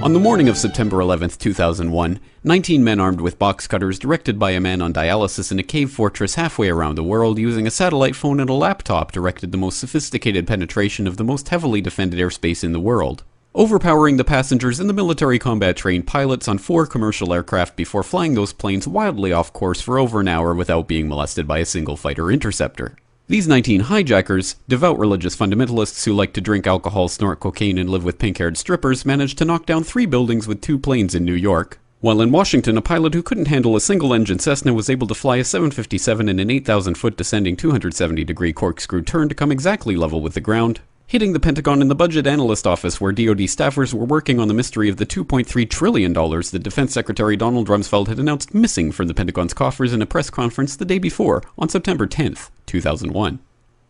On the morning of September 11, 2001, 19 men armed with box cutters directed by a man on dialysis in a cave fortress halfway around the world using a satellite phone and a laptop directed the most sophisticated penetration of the most heavily defended airspace in the world, overpowering the passengers and the military combat-trained pilots on 4 commercial aircraft before flying those planes wildly off course for over an hour without being molested by a single fighter interceptor. These 19 hijackers, devout religious fundamentalists who like to drink alcohol, snort cocaine, and live with pink-haired strippers, managed to knock down 3 buildings with 2 planes in New York. While in Washington, a pilot who couldn't handle a single-engine Cessna was able to fly a 757 in an 8,000-foot descending 270-degree corkscrew turn to come exactly level with the ground, hitting the Pentagon in the Budget Analyst Office where DoD staffers were working on the mystery of the $2.3 trillion that Defense Secretary Donald Rumsfeld had announced missing from the Pentagon's coffers in a press conference the day before, on September 10th, 2001.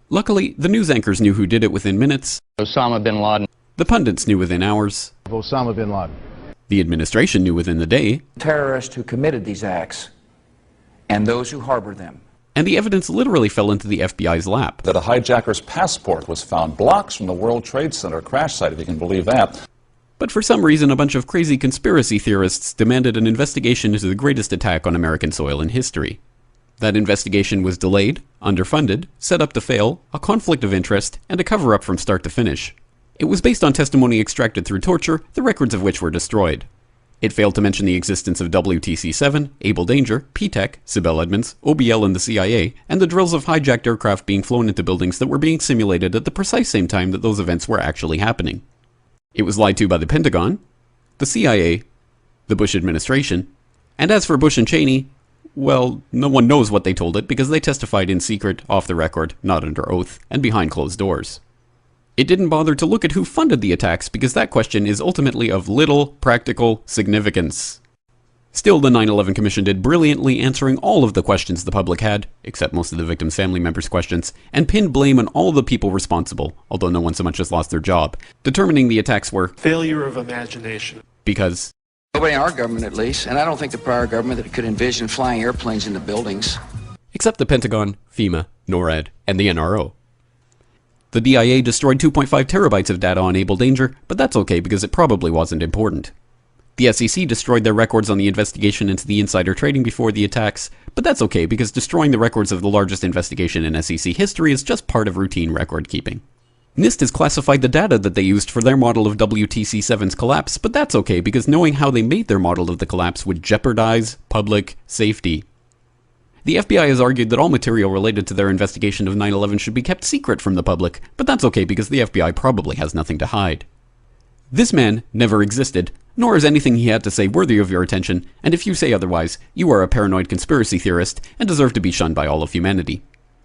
Luckily, the news anchors knew who did it within minutes. Osama bin Laden. The pundits knew within hours. Osama bin Laden. The administration knew within the day. Terrorists who committed these acts and those who harbored them. And the evidence literally fell into the FBI's lap. That a hijacker's passport was found blocks from the World Trade Center crash site, if you can believe that. But for some reason, a bunch of crazy conspiracy theorists demanded an investigation into the greatest attack on American soil in history. That investigation was delayed, underfunded, set up to fail, a conflict of interest, and a cover-up from start to finish. It was based on testimony extracted through torture, the records of which were destroyed. It failed to mention the existence of WTC-7, Able Danger, P-TECH, Sibel Edmonds, OBL and the CIA, and the drills of hijacked aircraft being flown into buildings that were being simulated at the precise same time that those events were actually happening. It was lied to by the Pentagon, the CIA, the Bush administration, and as for Bush and Cheney, well, no one knows what they told it because they testified in secret, off the record, not under oath, and behind closed doors. It didn't bother to look at who funded the attacks because that question is ultimately of little practical significance. Still, the 9/11 Commission did brilliantly answering all of the questions the public had, except most of the victims' family members' questions, and pinned blame on all the people responsible, although no one so much as lost their job, determining the attacks were failure of imagination. Because Nobody in our government, at least, and I don't think the prior government that could envision flying airplanes into buildings. Except the Pentagon, FEMA, NORAD, and the NRO. The DIA destroyed 2.5 terabytes of data on Able Danger, but that's okay because it probably wasn't important. The SEC destroyed their records on the investigation into the insider trading before the attacks, but that's okay because destroying the records of the largest investigation in SEC history is just part of routine record keeping. NIST has classified the data that they used for their model of WTC-7's collapse, but that's okay because knowing how they made their model of the collapse would jeopardize public safety. The FBI has argued that all material related to their investigation of 9/11 should be kept secret from the public, but that's okay because the FBI probably has nothing to hide. This man never existed, nor is anything he had to say worthy of your attention, and if you say otherwise, you are a paranoid conspiracy theorist and deserve to be shunned by all of humanity.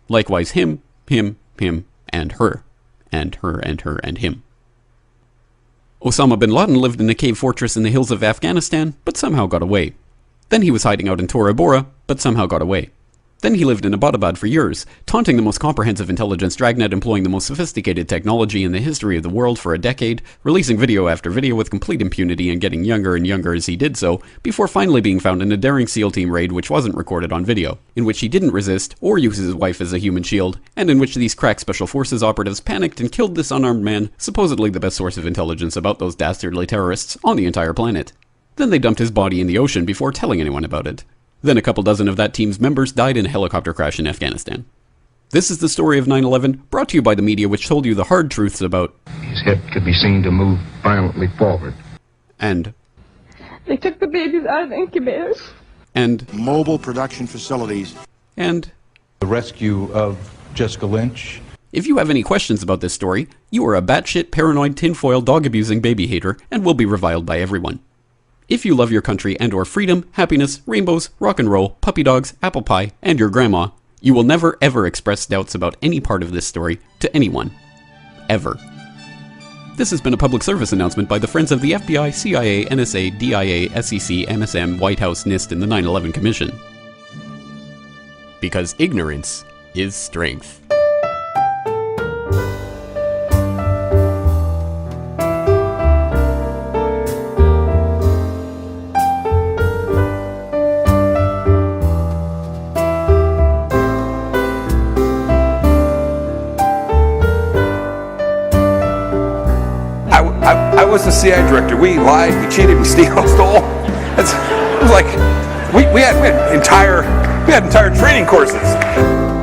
Likewise him, and her. And her, and her, and him. Osama bin Laden lived in a cave fortress in the hills of Afghanistan, but somehow got away. Then he was hiding out in Tora Bora, but somehow got away. Then he lived in Abbottabad for years, taunting the most comprehensive intelligence dragnet employing the most sophisticated technology in the history of the world for a decade, releasing video after video with complete impunity and getting younger and younger as he did so, before finally being found in a daring SEAL team raid which wasn't recorded on video, in which he didn't resist or use his wife as a human shield, and in which these crack special forces operatives panicked and killed this unarmed man, supposedly the best source of intelligence about those dastardly terrorists on the entire planet. Then they dumped his body in the ocean before telling anyone about it. Then a couple dozen of that team's members died in a helicopter crash in Afghanistan. This is the story of 9/11, brought to you by the media which told you the hard truths about his head could be seen to move violently forward. And they took the babies out of the incubators. And mobile production facilities. And the rescue of Jessica Lynch. If you have any questions about this story, you are a batshit paranoid tinfoil dog-abusing baby hater and will be reviled by everyone. If you love your country and or freedom, happiness, rainbows, rock and roll, puppy dogs, apple pie, and your grandma, you will never ever express doubts about any part of this story to anyone. Ever. This has been a public service announcement by the Friends of the FBI, CIA, NSA, DIA, SEC, MSM, White House, NIST, and the 9/11 Commission. Because ignorance is strength. I I was the CI director. We lied, we cheated, we stole. It was like we had entire training courses.